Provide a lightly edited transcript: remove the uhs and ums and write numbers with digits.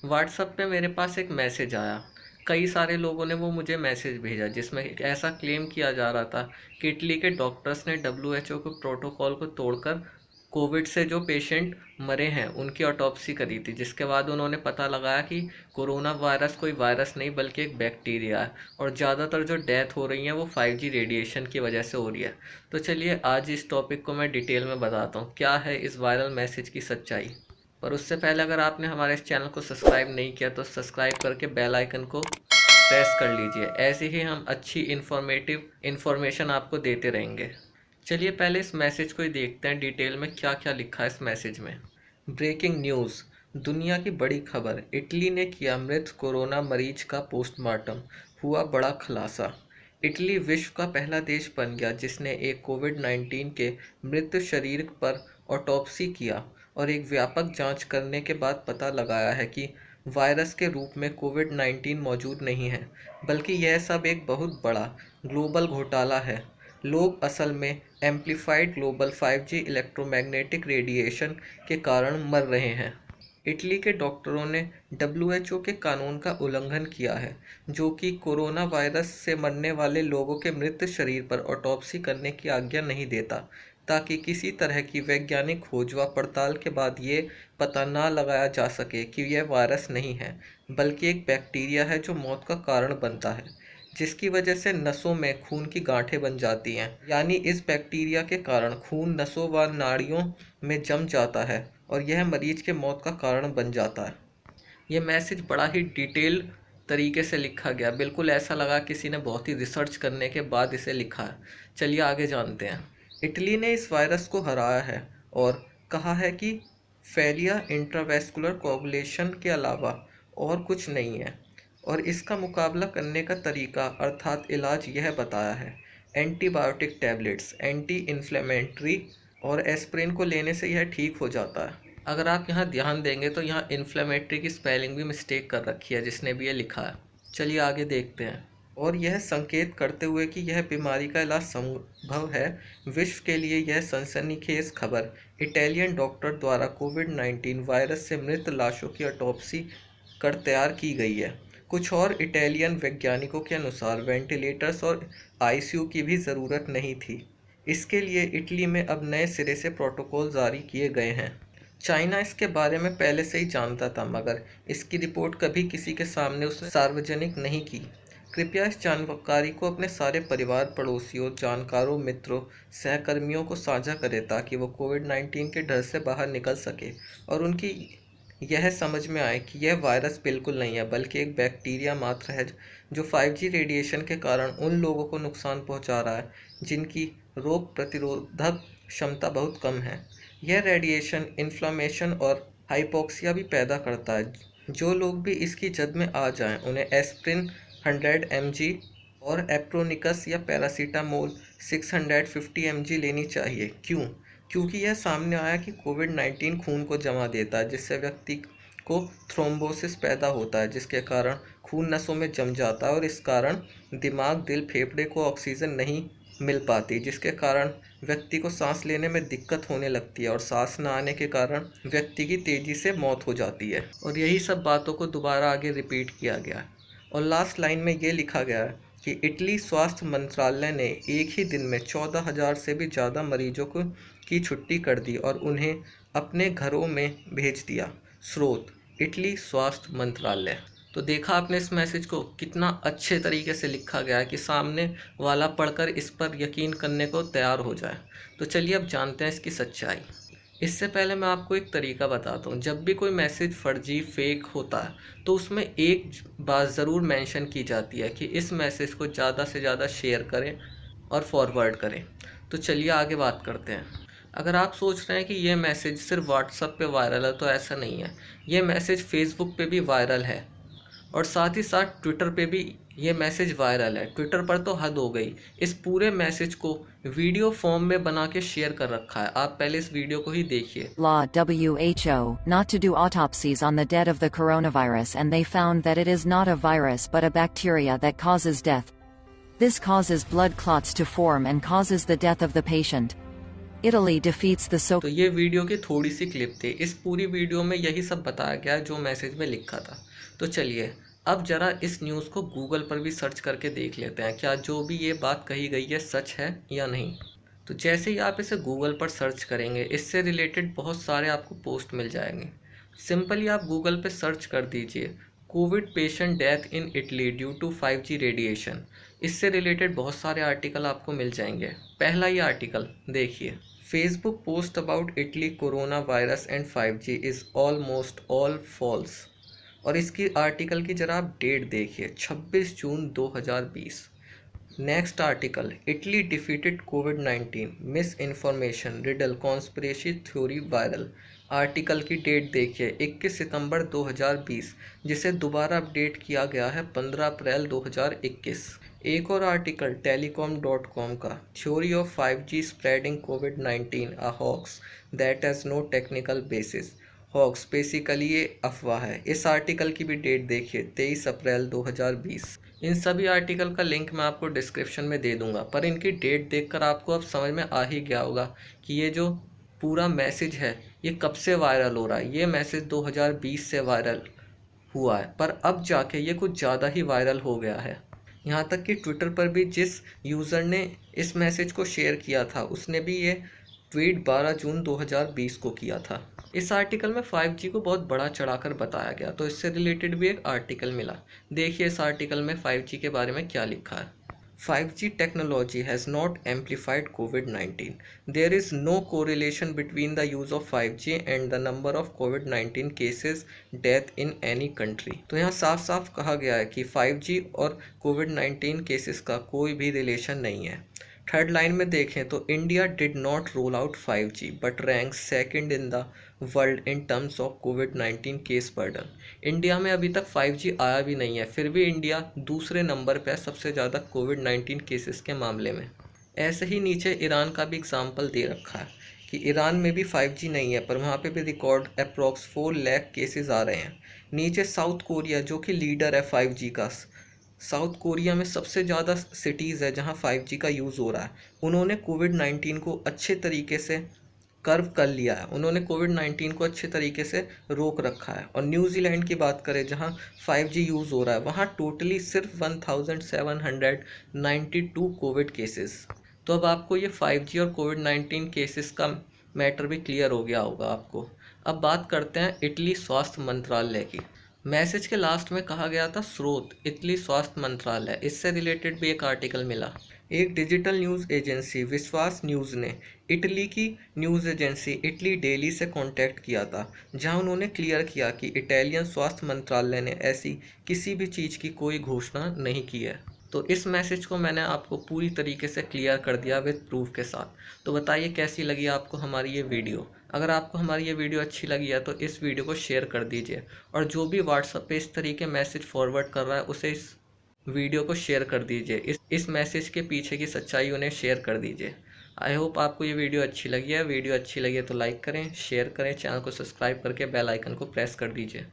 WhatsApp पे मेरे पास एक मैसेज आया। कई सारे लोगों ने वो मुझे मैसेज भेजा जिसमें एक ऐसा क्लेम किया जा रहा था कि इटली के डॉक्टर्स ने डब्ल्यूएचओ के प्रोटोकॉल को तोड़कर कोविड से जो पेशेंट मरे हैं उनकी ऑटोप्सी करी थी, जिसके बाद उन्होंने पता लगाया कि कोरोना वायरस कोई वायरस नहीं बल्कि एक बैक्टीरिया है और ज़्यादातर जो डेथ हो रही है वो 5G रेडिएशन की वजह से हो रही है। तो चलिए आज इस टॉपिक को मैं डिटेल में बताता हूँ क्या है इस वायरल मैसेज की सच्चाई। पर उससे पहले अगर आपने हमारे इस चैनल को सब्सक्राइब नहीं किया तो सब्सक्राइब करके बेल आइकन को प्रेस कर लीजिए। ऐसे ही हम अच्छी इन्फॉर्मेशन आपको देते रहेंगे। चलिए पहले इस मैसेज को ही देखते हैं डिटेल में क्या क्या लिखा है इस मैसेज में। ब्रेकिंग न्यूज़, दुनिया की बड़ी खबर, इटली ने किया मृत कोरोना मरीज का पोस्टमार्टम, हुआ बड़ा खुलासा। इटली विश्व का पहला देश बन गया जिसने एक कोविड-19 के मृत शरीर पर ऑटोप्सी किया और एक व्यापक जांच करने के बाद पता लगाया है कि वायरस के रूप में कोविड-19 मौजूद नहीं है, बल्कि यह सब एक बहुत बड़ा ग्लोबल घोटाला है। लोग असल में amplified global 5G electromagnetic radiation के कारण मर रहे हैं। इटली के डॉक्टरों ने डब्ल्यूएचओ के कानून का उल्लंघन किया है, जो कि कोरोना वायरस से मरने वाले लोगों के मृत शरीर पर ऑटोप्सी करने की आज्ञा नहीं देता, ताकि किसी तरह की वैज्ञानिक खोज व पड़ताल के बाद ये पता ना लगाया जा सके कि यह वायरस नहीं है, बल्कि एक बैक्टीरिया है जो मौत का कारण बनता है, जिसकी वजह से नसों में खून की गांठें बन जाती हैं। यानी इस बैक्टीरिया के कारण खून नसों व नाड़ियों में जम जाता है और यह मरीज के मौत का कारण बन जाता है। ये मैसेज बड़ा ही डिटेल तरीके से लिखा गया, बिल्कुल ऐसा लगा किसी ने बहुत ही रिसर्च करने के बाद इसे लिखा है। चलिए आगे जानते हैं। इटली ने इस वायरस को हराया है और कहा है कि फैलिया इंट्रावेस्कुलर कोगुलेशन के अलावा और कुछ नहीं है और इसका मुकाबला करने का तरीका अर्थात इलाज यह बताया है। एंटीबायोटिक टैबलेट्स, एंटी इन्फ्लेमेटरी और एस्प्रिन को लेने से यह ठीक हो जाता है। अगर आप यहाँ ध्यान देंगे तो यहाँ इन्फ्लेमेटरी की स्पेलिंग भी मिस्टेक कर रखी है जिसने भी ये लिखा है। चलिए आगे देखते हैं। और यह संकेत करते हुए कि यह बीमारी का इलाज संभव है, विश्व के लिए यह सनसनीखेज खबर इटालियन डॉक्टर द्वारा कोविड-19 वायरस से मृत लाशों की ऑटोप्सी कर तैयार की गई है। कुछ और इटालियन वैज्ञानिकों के अनुसार वेंटिलेटर्स और आईसीयू की भी ज़रूरत नहीं थी। इसके लिए इटली में अब नए सिरे से प्रोटोकॉल जारी किए गए हैं। चाइना इसके बारे में पहले से ही जानता था, मगर इसकी रिपोर्ट कभी किसी के सामने उसने सार्वजनिक नहीं की। कृपया इस जानकारी को अपने सारे परिवार, पड़ोसियों, जानकारों, मित्रों, सहकर्मियों को साझा करें ताकि वो कोविड-19 के डर से बाहर निकल सके और उनकी यह समझ में आए कि यह वायरस बिल्कुल नहीं है बल्कि एक बैक्टीरिया मात्र है जो 5G रेडिएशन के कारण उन लोगों को नुकसान पहुंचा रहा है जिनकी रोग प्रतिरोधक क्षमता बहुत कम है। यह रेडिएशन इन्फ्लामेशन और हाइपोक्सिया भी पैदा करता है। जो लोग भी इसकी जद में आ जाएं, उन्हें एस्प्रिन 100 mg और एप्रोनिकस या पैरासीटामोल 650 mg लेनी चाहिए। क्यों? क्योंकि यह सामने आया कि कोविड-19 खून को जमा देता है, जिससे व्यक्ति को थ्रोम्बोसिस पैदा होता है, जिसके कारण खून नसों में जम जाता है और इस कारण दिमाग, दिल, फेफड़े को ऑक्सीजन नहीं मिल पाती, जिसके कारण व्यक्ति को सांस लेने में दिक्कत होने लगती है और सांस न आने के कारण व्यक्ति की तेजी से मौत हो जाती है। और यही सब बातों को दोबारा आगे रिपीट किया गया है। और लास्ट लाइन में ये लिखा गया है कि इटली स्वास्थ्य मंत्रालय ने एक ही दिन में 14,000 से भी ज़्यादा मरीजों को की छुट्टी कर दी और उन्हें अपने घरों में भेज दिया। स्रोत इटली स्वास्थ्य मंत्रालय। तो देखा आपने इस मैसेज को, कितना अच्छे तरीके से लिखा गया है कि सामने वाला पढ़कर इस पर यकीन करने को तैयार हो जाए। तो चलिए अब जानते हैं इसकी सच्चाई। इससे पहले मैं आपको एक तरीका बताता हूँ। जब भी कोई मैसेज फर्जी फेक होता है तो उसमें एक बात ज़रूर मेंशन की जाती है कि इस मैसेज को ज़्यादा से ज़्यादा शेयर करें और फॉरवर्ड करें। तो चलिए आगे बात करते हैं। अगर आप सोच रहे हैं कि ये मैसेज सिर्फ व्हाट्सएप पे वायरल है, तो ऐसा नहीं है। ये मैसेज फेसबुक पे भी वायरल है और साथ ही साथ ट्विटर पे भी ये मैसेज वायरल है। ट्विटर पर तो हद हो गई, इस पूरे मैसेज को वीडियो फॉर्म में बना के शेयर कर रखा है। आप पहले इस वीडियो को ही देखिए। Law WHO not to do autopsies on the dead of the coronavirus, and they found that it is not a virus but a bacteria that causes death. This causes blood clots to form and causes the death of the patient. Italy defeats the so तो ये video की थोड़ी सी clip थी। इस पूरी video में यही सब बताया गया जो मैसेज में लिखा था। तो चलिए अब ज़रा इस न्यूज़ को गूगल पर भी सर्च करके देख लेते हैं क्या जो भी ये बात कही गई है सच है या नहीं। तो जैसे ही आप इसे गूगल पर सर्च करेंगे इससे रिलेटेड बहुत सारे आपको पोस्ट मिल जाएंगे। सिंपली आप गूगल पे सर्च कर दीजिए covid patient death in Italy due to 5G radiation. इससे रिलेटेड बहुत सारे आर्टिकल आपको मिल जाएंगे। पहला ही आर्टिकल देखिए, Facebook post about Italy corona virus and 5G is almost all false. और इसकी आर्टिकल की जरा आप डेट देखिए 26 जून 2020। नेक्स्ट आर्टिकल, इटली डिफीटेड कोविड-19 misinformation riddled conspiracy theory viral. Article की डेट देखिए 21 सितंबर 2020, जिसे दोबारा अपडेट किया गया है 15 अप्रैल 2021। एक और आर्टिकल टेलीकॉम.com का, थ्योरी ऑफ 5G स्प्रेडिंग कोविड-19 a hoax that has no technical basis. Hoax basically ये अफवाह है। इस आर्टिकल की भी डेट देखिए 23 अप्रैल 2020। इन सभी आर्टिकल का लिंक मैं आपको डिस्क्रिप्शन में दे दूंगा, पर इनकी डेट देखकर आपको अब समझ में आ ही गया होगा कि ये जो पूरा मैसेज है ये कब से वायरल हो रहा है। ये मैसेज 2020 से वायरल हुआ है, पर अब जाके ये कुछ ज़्यादा ही वायरल हो गया है। यहाँ तक कि ट्विटर पर भी जिस यूज़र ने इस मैसेज को शेयर किया था उसने भी ये ट्वीट 12 जून 2020 को किया था। इस आर्टिकल में 5G को बहुत बड़ा चढ़ाकर बताया गया, तो इससे रिलेटेड भी एक आर्टिकल मिला। देखिए इस आर्टिकल में 5G के बारे में क्या लिखा है। 5G technology has not amplified COVID-19. There is no correlation between the use of 5G and the number of COVID-19 cases, death in any country. तो यहाँ साफ साफ कहा गया है कि 5G और COVID-19 केसेस का कोई भी रिलेशन नहीं है। थर्ड लाइन में देखें तो India did not roll out 5G but rank second in the world in terms of covid case burden. India में अभी तक 5G आया भी नहीं है, फिर भी इंडिया दूसरे नंबर पर है सबसे ज़्यादा कोविड-19 केसेस के मामले में। ऐसे ही नीचे ईरान का भी एग्जाम्पल दे रखा है कि ईरान में भी 5G नहीं है, पर वहाँ पे भी रिकॉर्ड अप्रॉक्स 4 लाख केसेस आ रहे हैं। नीचे साउथ कोरिया जो कि लीडर है 5G का। साउथ कोरिया में सबसे ज़्यादा सिटीज़ है जहाँ 5G का यूज़ हो रहा है। उन्होंने कोविड-19 को अच्छे तरीके से कर्व कर लिया है, उन्होंने कोविड-19 को अच्छे तरीके से रोक रखा है। और न्यूजीलैंड की बात करें जहां 5G यूज़ हो रहा है, वहां टोटली सिर्फ 1792 कोविड केसेस। तो अब आपको ये 5G और कोविड-19 केसेस का मैटर भी क्लियर हो गया होगा आपको। अब बात करते हैं इटली स्वास्थ्य मंत्रालय की। मैसेज के लास्ट में कहा गया था स्रोत इटली स्वास्थ्य मंत्रालय, इससे रिलेटेड भी एक आर्टिकल मिला। एक डिजिटल न्यूज़ एजेंसी विश्वास न्यूज़ ने इटली की न्यूज़ एजेंसी इटली डेली से कांटेक्ट किया था, जहां उन्होंने क्लियर किया कि इटालियन स्वास्थ्य मंत्रालय ने ऐसी किसी भी चीज़ की कोई घोषणा नहीं की है। तो इस मैसेज को मैंने आपको पूरी तरीके से क्लियर कर दिया विद प्रूफ के साथ। तो बताइए कैसी लगी आपको हमारी ये वीडियो। अगर आपको हमारी ये वीडियो अच्छी लगी है तो इस वीडियो को शेयर कर दीजिए, और जो भी व्हाट्सएप पे इस तरीके मैसेज फॉरवर्ड कर रहा है उसे इस वीडियो को शेयर कर दीजिए। इस मैसेज के पीछे की सच्चाई उन्हें शेयर कर दीजिए। आई होप आपको ये वीडियो अच्छी लगी है। वीडियो अच्छी लगी है तो लाइक करें, शेयर करें, चैनल को सब्सक्राइब करके बेल आइकन को प्रेस कर दीजिए।